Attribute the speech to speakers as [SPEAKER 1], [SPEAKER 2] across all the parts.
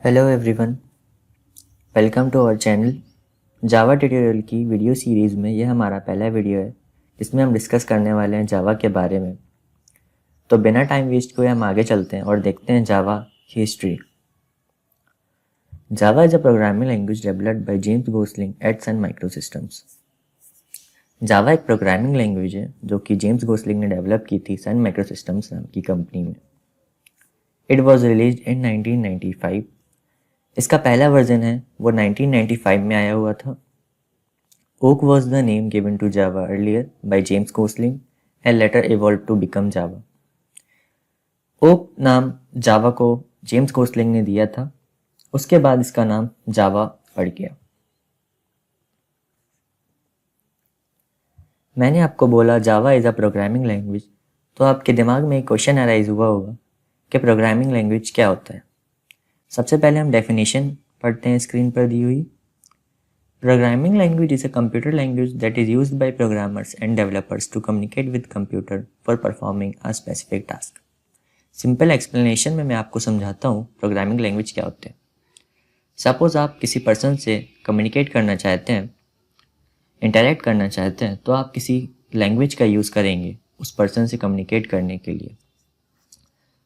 [SPEAKER 1] Hello everyone, welcome to our channel. Java tutorial की video series में यह हमारा पहला वीडियो है जिसमें हम डिस्कस करने वाले हैं जावा के बारे में। तो बिना टाइम वेस्ट हुए हम आगे चलते हैं और देखते हैं जावा की history. Java is a programming language developed by James Gosling at Sun Microsystems. Java एक प्रोग्रामिंग लैंग्वेज है जो कि जेम्स गोसलिंग ने डेवलप की थी सन माइक्रोसिस्टम्स नाम की कंपनी में। इट वॉज रिलीज इन 1995। इसका पहला वर्जन है वो 1995 में आया हुआ था। Oak was the name given to Java earlier by James Gosling and later evolved to become Java. Oak नाम जावा को जेम्स गोसलिंग ने दिया था, उसके बाद इसका नाम जावा पड़ गया। मैंने आपको बोला जावा इज़ अ प्रोग्रामिंग लैंग्वेज, तो आपके दिमाग में एक क्वेश्चन अराइज हुआ होगा कि प्रोग्रामिंग लैंग्वेज क्या होता है। सबसे पहले हम डेफिनेशन पढ़ते हैं स्क्रीन पर दी हुई। Programming language is a computer language that is used by programmers and developers to communicate with computer for performing a specific task. Simple explanation में मैं आपको समझाता हूँ प्रोग्रामिंग लैंग्वेज क्या होते हैं। सपोज आप किसी पर्सन से कम्युनिकेट करना चाहते हैं, इंटरेक्ट करना चाहते हैं, तो आप किसी लैंग्वेज का यूज़ करेंगे उस पर्सन से कम्युनिकेट करने के लिए।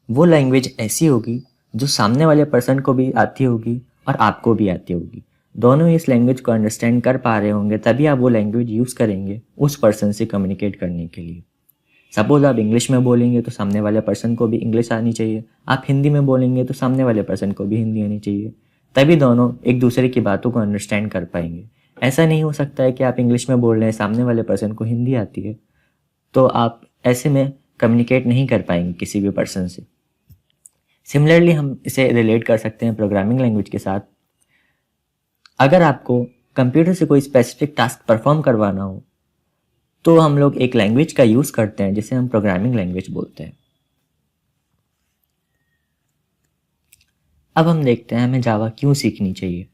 [SPEAKER 1] वो लैंग्वेज ऐसी होगी जो सामने वाले पर्सन को भी आती होगी और आपको भी आती होगी। दोनों इस लैंग्वेज को अंडरस्टैंड कर पा रहे होंगे, तभी आप वो लैंग्वेज यूज़ करेंगे उस पर्सन से कम्युनिकेट करने के लिए। सपोज आप इंग्लिश में बोलेंगे तो सामने वाले पर्सन को भी इंग्लिश आनी चाहिए, आप हिंदी में बोलेंगे तो सामने वाले पर्सन को भी हिंदी आनी चाहिए, तभी दोनों एक दूसरे की बातों को अंडरस्टैंड कर पाएंगे। ऐसा नहीं हो सकता है कि आप इंग्लिश में बोल रहे हैं, सामने वाले पर्सन को हिंदी आती है, तो आप ऐसे में कम्युनिकेट नहीं कर पाएंगे किसी भी पर्सन से। सिमिलरली हम इसे रिलेट कर सकते हैं प्रोग्रामिंग लैंग्वेज के साथ। अगर आपको कंप्यूटर से कोई स्पेसिफिक टास्क परफॉर्म करवाना हो तो हम लोग एक लैंग्वेज का यूज़ करते हैं जिसे हम प्रोग्रामिंग लैंग्वेज बोलते हैं। अब हम देखते हैं हमें जावा क्यों सीखनी चाहिए।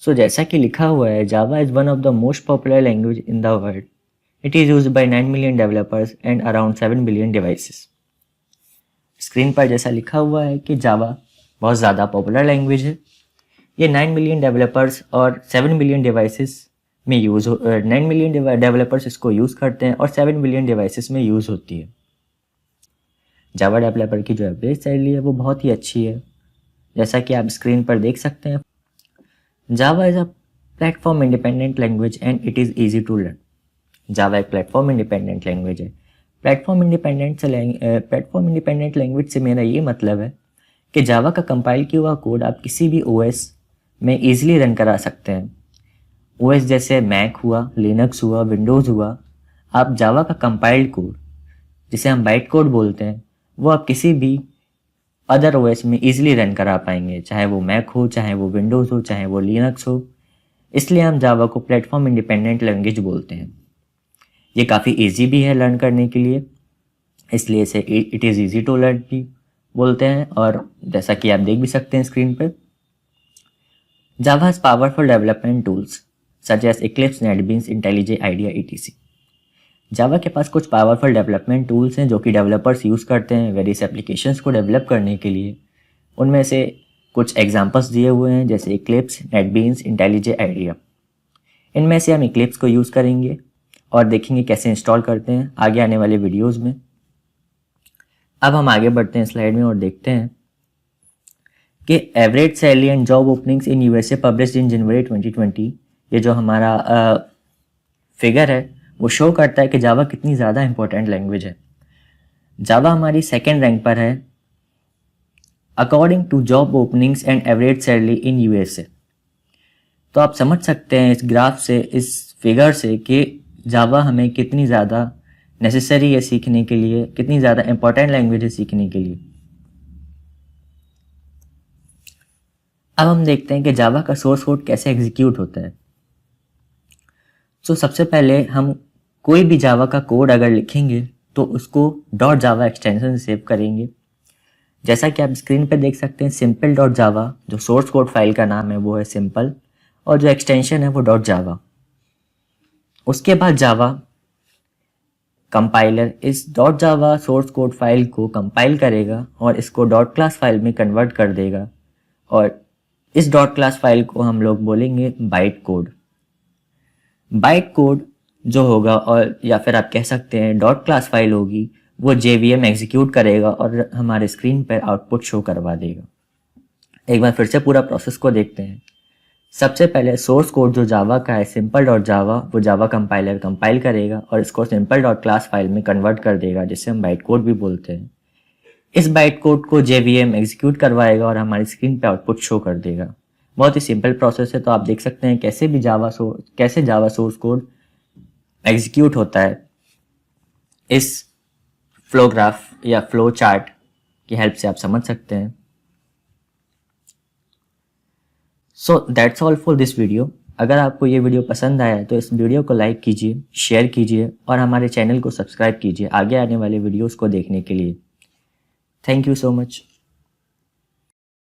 [SPEAKER 1] जैसा कि लिखा हुआ है, जावा is one of the most popular language in the world. It is used by 9 million developers and around 7 billion devices. Screen पर जैसा लिखा हुआ है कि जावा बहुत ज़्यादा पॉपुलर लैंग्वेज है। ये 9 मिलियन डेवलपर्स और 7 मिलियन डिवाइसेस में 9 मिलियन डेवलपर्स इसको यूज़ करते हैं और 7 मिलियन डिवाइसेस में यूज़ होती है। जावा डेवलपर की जो एवरेज सैलरी है वो बहुत ही अच्छी है, जैसा कि आप स्क्रीन पर देख सकते हैं। Java is a platform independent language and it is easy to learn. Java एक प्लेटफॉर्म इंडिपेंडेंट लैंग्वेज है। प्लेटफॉर्म इंडिपेंडेंट लैंग्वेज से मेरा ये मतलब है कि जावा का कंपाइल किया हुआ कोड आप किसी भी ओएस में ईजिली रन करा सकते हैं। ओएस जैसे मैक हुआ, लिनक्स हुआ, विंडोज़ हुआ, आप जावा का कंपाइल्ड कोड जिसे हम बाइट कोड बोलते हैं वो आप किसी भी अदर ओएस में ईजिली रन करा पाएंगे, चाहे वो मैक हो, चाहे वो विंडोज़ हो, चाहे वो लिनक्स हो। इसलिए हम जावा को प्लेटफॉर्म इंडिपेंडेंट लैंग्वेज बोलते हैं। ये काफ़ी ईजी भी है लर्न करने के लिए, इसलिए इसे it is easy to learn भी बोलते हैं। और जैसा कि आप देख भी सकते हैं स्क्रीन पर, Java has powerful development tools such as Eclipse, NetBeans, IntelliJ, IDEA, etc. Java के पास कुछ पावरफुल डेवलपमेंट टूल्स हैं जो कि डेवलपर्स यूज़ करते हैं वेरियस एप्लीकेशंस को डेवलप करने के लिए। उनमें से कुछ एग्जांपल्स दिए हुए हैं जैसे Eclipse, NetBeans, IntelliJ, IDEA। इनमें से हम Eclipse को यूज़ करेंगे और देखेंगे कैसे इंस्टॉल करते हैं आगे आने वाले वीडियोज़ में। अब हम आगे बढ़ते हैं स्लाइड में और देखते हैं कि average salary and job openings in USA published in January 2020, ये जो हमारा फिगर है वो शो करता है कि जावा कितनी ज़्यादा इंपॉर्टेंट लैंग्वेज है। जावा हमारी सेकेंड रैंक पर है according to job openings and average salary in USA. तो आप समझ सकते हैं इस ग्राफ से, इस फिगर से, कि जावा हमें कितनी ज़्यादा नेसेसरी है सीखने के लिए, कितनी ज़्यादा इंपॉर्टेंट लैंग्वेज है सीखने के लिए। अब हम देखते हैं कि जावा का सोर्स कोड कैसे एग्जीक्यूट होता है। सबसे पहले हम कोई भी जावा का कोड अगर लिखेंगे तो उसको .java एक्सटेंशन से सेव करेंगे। जैसा कि आप स्क्रीन पर देख सकते हैं, simple.java जो सोर्स कोड फाइल का नाम है वो है सिंपल, और जो एक्सटेंशन है वो .java। उसके बाद जावा कंपाइलर इस .java सोर्स कोड फाइल को कंपाइल करेगा और इसको .class फाइल में कन्वर्ट कर देगा और इस डॉट क्लास फाइल को हम लोग बोलेंगे बाइट कोड। बाइट कोड जो होगा, और या फिर आप कह सकते हैं डॉट क्लास फाइल होगी, वो JVM एग्जीक्यूट करेगा और हमारे स्क्रीन पर आउटपुट शो करवा देगा। एक बार फिर से पूरा प्रोसेस को देखते हैं। सबसे पहले सोर्स कोड जो जावा का है सिंपल डॉट जावा, वो जावा कंपाइलर कंपाइल करेगा और इसको सिंपल डॉट क्लास फाइल में कन्वर्ट कर देगा, जिसे हम बाइट कोड भी बोलते हैं। इस बाइट कोड को JVM एग्जीक्यूट करवाएगा और हमारी स्क्रीन पे आउटपुट शो कर देगा। बहुत ही सिंपल प्रोसेस है। तो आप देख सकते हैं कैसे जावा सोर्स कोड एग्जीक्यूट होता है इस फ्लो ग्राफ या फ्लो चार्ट की हेल्प से आप समझ सकते हैं। So that's all for this video. अगर आपको ये वीडियो पसंद आया है तो इस वीडियो को लाइक कीजिए, शेयर कीजिए और हमारे चैनल को सब्सक्राइब कीजिए आगे आने वाले वीडियोस को देखने के लिए। Thank you so much.